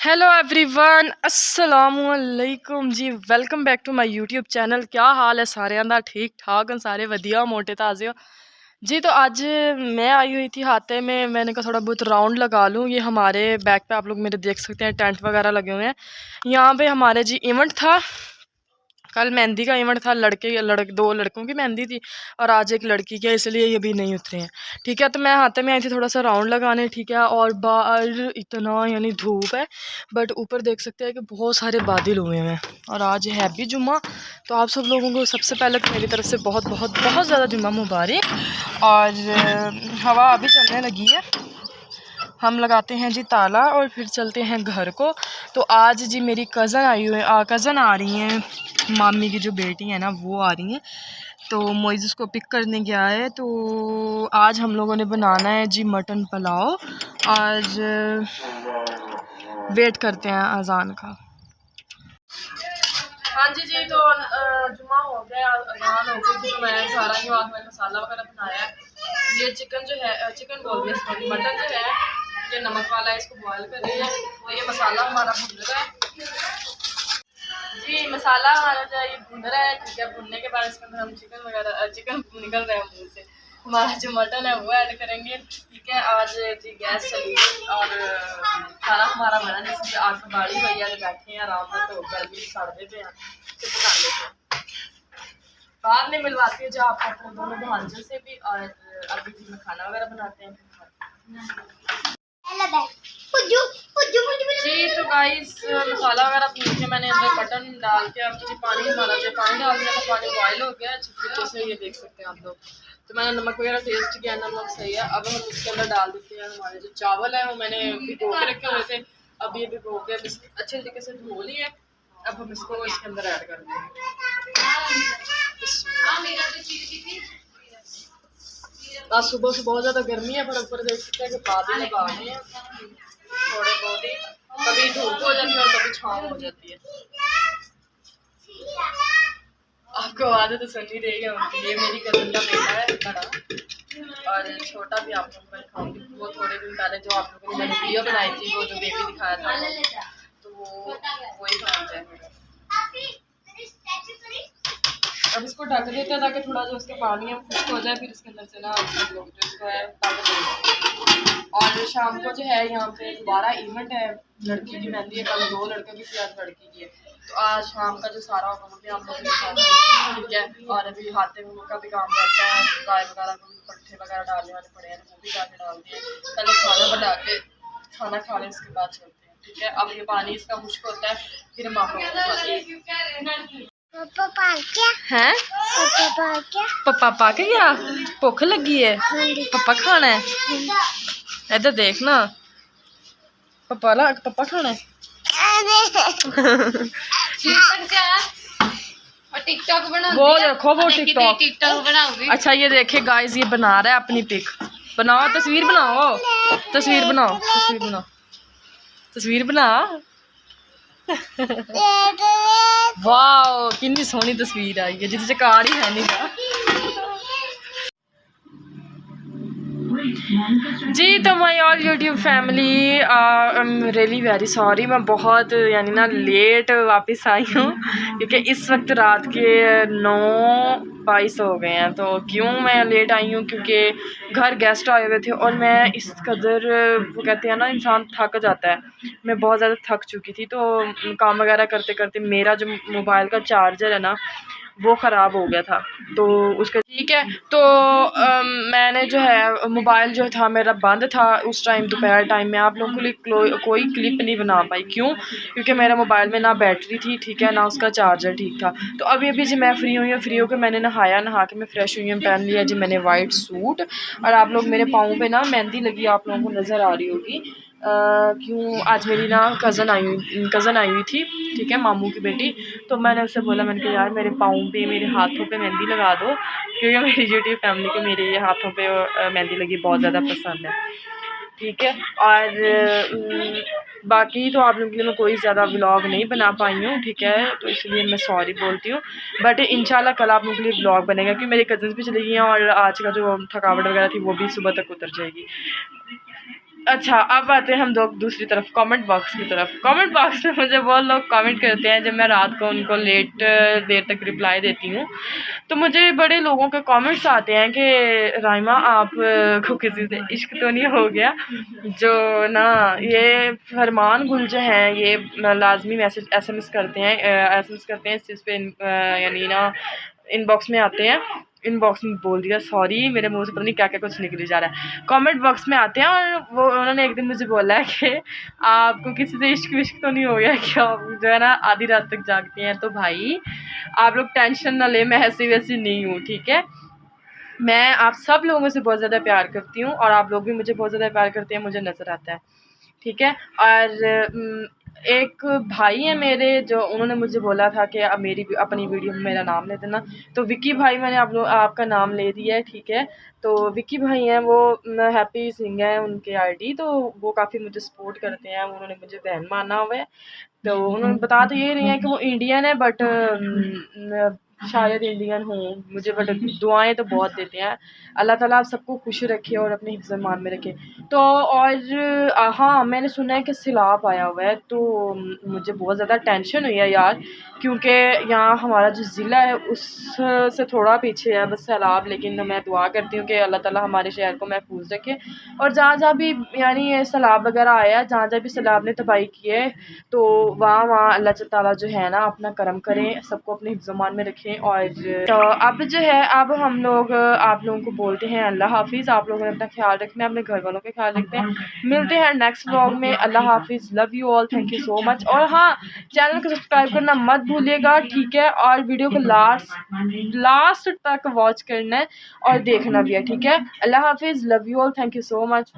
Hello everyone, अस्सलामुअलैकुम जी। Welcome back to my YouTube channel. क्या हाल है सारे दा? ठीक ठाक हैं सारे, वधिया मोटे ताज़े हो जी। तो आज मैं आई हुई थी हाते में, मैंने कहा थोड़ा बहुत राउंड लगा लूँ। ये हमारे बैक पे आप लोग मेरे देख सकते हैं, टेंट वगैरह लगे हुए हैं। यहाँ पे हमारे जी इवेंट था, कल मेहंदी का इवेंट था। दो लड़कों की मेहंदी थी और आज एक लड़की की, इसलिए ये भी नहीं उतरे हैं। ठीक है, तो मैं हाथे में आई थी थोड़ा सा राउंड लगाने। ठीक है, और बाहर इतना यानी धूप है, बट ऊपर देख सकते हैं कि बहुत सारे बादल हुए हैं। और आज है भी जुम्मा, तो आप सब लोगों को सबसे पहले तो मेरी तरफ से बहुत बहुत बहुत ज़्यादा जुम्मा मुबारक। और हवा अभी चलने लगी है, हम लगाते हैं जी ताला और फिर चलते हैं घर को। तो आज जी मेरी कज़न आ रही हैं, मामी की जो बेटी है ना वो आ रही हैं। तो मोइज़ उसको पिक करने गया है। तो आज हम लोगों ने बनाना है जी मटन पुलाव। आज वेट करते हैं अजान का। हाँ जी जी, तो जुम्मा हो गया, अजान हो गई थी, तो मैं खा रही हूँ। आज मैंने मसाला वगैरह बनाया है। ये चिकन जो है, चिकन बोल दिया सॉरी, मटन जो है ये नमक वाला है, इसको बॉयल कर रही है। तो ये मसाला हमारा भुन रहा है जी, मसाला हमारा जो है ये भुन रहा है। ठीक है, भुनने के बाद इसके अंदर हम चिकन निकल रहा है मुँह से, हमारा जो मटन है वो ऐड करेंगे। ठीक है, आज जी गैस चली गई और खाना हमारा बना, जैसे आग बाड़ी हुई है, बैठे हैं आराम में, तो गर्मी सड़ देते हैं तो पका लेते हैं। बाद में मिलवाती है जो आप अपने दोनों भांजों से भी। और अभी जी में खाना वगैरह बनाते हैं जी। तो गाइस मसाला वगैरह भून के मैंने अंदर मटन डाल के, अब जी पानी हमारा जो पानी डाल दिया था, पानी बॉयल हो गया अच्छी तरीके से, ये देख सकते हैं आप लोग। तो मैंने नमक वगैरह टेस्ट किया, नमक सही है। अब हम इसके अंदर डाल देते हैं हमारे जो चावल है, वो मैंने भिगो के रखे हुए थे। अब ये भिगो के अच्छे तरीके से धो लिए। अब हम इसको इसके अंदर ऐड कर देंगे। आज सुबह से बहुत ज़्यादा गर्मी है, पर ऊपर देख सकते हैं कि बादल लगा रहे हैं थोड़े बहुत ही, कभी धूप हो जाती है और कभी छाँव हो जाती है। आपको आवाज़ तो सुन ही रही है। ये मेरी कज़न का बेटा है बड़ा, और छोटा भी आप लोगों को दिखाऊंगी। वो थोड़े दिन पहले जो आप लोगों ने वीडियो बनाई थी, वो जो बेबी दिखाया था, तो वो वही भांजा है मेरा। अब इसको ढक देते हैं ताकि थोड़ा जो उसका पानी है वो खुश्क हो जाए, फिर इसके अंदर से ना हम लोग जो इसको है डाल देंगे। और शाम को जो है यहाँ पे दोबारा इवेंट है, लड़की की मेहंदी है। कल 2 लड़कों की थी, आज लड़की की है। तो आज शाम का जो सारा होगा वो भी हम लोग दिखाते हैं। ठीक है, और अभी हाथे में का भी काम रहता है, गाय वगैरह को भी पट्ठे वगैरह डालने वाले पड़े हैं, वो भी जाके डाल दिए। पहले खाना बना के खाना खा लें, उसके बाद चलते हैं। ठीक है, अब ये पानी इसका खुश्क होता है, फिर हम आप लोगों को हैं पप्पा पाक गया, भुख लगी है, पप्पा खाना है। इधर देख ना, पप्पा खाना है। टिकटॉक बना वो देखो, वो टिकटॉक बनाओगी। अच्छा ये देखे गाइस, ये बना रहा है अपनी पिक। बनाओ, तस्वीर बनाओ, तस्वीर बनाओ, तस्वीर बनाओ, तस्वीर बना। वाओ, कितनी सोहनी तस्वीर आई है, जिस कार ही है नहीं का। जी तो my all YouTube family, I am really very sorry. मैं बहुत यानी ना लेट वापस आई हूँ, क्योंकि इस वक्त रात के 9:22 हो गए हैं। तो क्यों मैं लेट आई हूँ, क्योंकि घर गेस्ट आए हुए थे और मैं इस कदर, वो कहते हैं ना इंसान थक जाता है, मैं बहुत ज़्यादा थक चुकी थी। तो काम वगैरह करते करते मेरा जो मोबाइल का चार्जर है ना वो ख़राब हो गया था, तो उसका ठीक है। तो मैंने जो है मोबाइल जो था मेरा बंद था उस टाइम, दोपहर टाइम में। आप लोगों के लिए कोई क्लिप नहीं बना पाई, क्यों? क्योंकि मेरे मोबाइल में ना बैटरी थी, ठीक है, ना उसका चार्जर ठीक था। तो अभी अभी जी मैं फ्री हुई हूँ, फ्री होकर मैंने नहाया, नहा के मैं फ्रेश हुई हूँ, पहन लिया जी मैंने वाइट सूट। और आप लोग मेरे पाँव पे ना मेहंदी लगी आप लोगों को नज़र आ रही होगी। क्यों? आज मेरी ना कज़न आई हुई थी, ठीक है, मामू की बेटी। तो मैंने उससे बोला, मैंने कहा यार मेरे पाँव पे, मेरे हाथों पे मेहंदी लगा दो, क्योंकि मेरी यूट्यूब फैमिली को मेरे ये हाथों पे मेहंदी लगी बहुत ज़्यादा पसंद है। ठीक है, और बाकी तो आप लोगों के लिए मैं कोई ज़्यादा व्लॉग नहीं बना पाई हूँ, ठीक है, तो इसलिए मैं सॉरी बोलती हूँ। बट इंशाल्लाह कल आप लोगों के लिए व्लॉग बनेगा, क्योंकि मेरी कज़न्स भी चली गई हैं और आज का जो थकावट वगैरह थी वो भी सुबह तक उतर जाएगी। अच्छा, अब आते हैं हम लोग दूसरी तरफ, कमेंट बॉक्स की तरफ। कमेंट बॉक्स में मुझे बहुत लोग कमेंट करते हैं जब मैं रात को उनको लेट देर तक रिप्लाई देती हूँ, तो मुझे बड़े लोगों के कमेंट्स आते हैं कि राइमा आप को किसी से इश्क तो नहीं हो गया। जो ना ये फरमान गुल जो हैं ये लाजमी मैसेज एसएमएस करते हैं, एसएमएस करते हैं इस चीज़ पे, यानी ना इनबॉक्स में आते हैं। इनबॉक्स में बोल दिया, सॉरी मेरे मुंह से पता नहीं क्या क्या कुछ निकली जा रहा है। कमेंट बॉक्स में आते हैं और वो उन्होंने एक दिन मुझे बोला है कि आपको किसी से इश्क विश्क तो नहीं हो गया क्या, आप जो है ना आधी रात तक जागते हैं। तो भाई आप लोग टेंशन ना ले, मैं ऐसी वैसी नहीं हूँ, ठीक है। मैं आप सब लोगों से बहुत ज़्यादा प्यार करती हूँ और आप लोग भी मुझे बहुत ज़्यादा प्यार करते हैं, मुझे नज़र आता है, ठीक है। और एक भाई है मेरे जो उन्होंने मुझे बोला था कि अब मेरी अपनी वीडियो में मेरा नाम ले देना, तो विक्की भाई मैंने आप लोग आपका नाम ले दिया है, ठीक है। तो विक्की भाई हैं वो हैप्पी सिंह है उनके आईडी, तो वो काफ़ी मुझे सपोर्ट करते हैं, उन्होंने मुझे बहन माना हुआ है। तो उन्होंने बता तो ये रही हैं कि वो इंडियन है, बट शायद इंडियन हूँ मुझे, बट दुआएं तो बहुत देते हैं। अल्लाह ताला आप सबको खुश रखे और अपने हिफ्ज़ ईमान में रखे। तो और हाँ, मैंने सुना है कि सैलाब आया हुआ है, तो मुझे बहुत ज़्यादा टेंशन हुई है यार, क्योंकि यहाँ हमारा जो ज़िला है उससे थोड़ा पीछे है बस सैलाब। लेकिन मैं दुआ करती हूँ कि अल्लाह ताला हमारे शहर को महफूज रखे, और जहाँ जहाँ भी यानी ये सैलाब वगैरह आया है, जहाँ जहाँ भी सैलाब ने तबाही की है, तो वहाँ वहाँ अल्लाह ताला जो है ना अपना करम करें, सबको अपने हिफ्ज़-ओ-मान में रखें। और तो अब जो है अब हम लोग आप लोगों को बोलते हैं अल्लाह हाफ़िज़। आप लोगों ने अपना ख्याल रखना है, अपने घर वालों का ख्याल रखते हैं। मिलते हैं नेक्स्ट व्लॉग में। अल्लाह हाफ़िज़, love you all, thank you so much. और हाँ, चैनल को सब्सक्राइब करना मत भूलिएगा, ठीक है। और वीडियो को लास्ट तक वॉच करना है और देखना भी है, ठीक है। अल्लाह हाफ़िज़, love you all, thank you so much.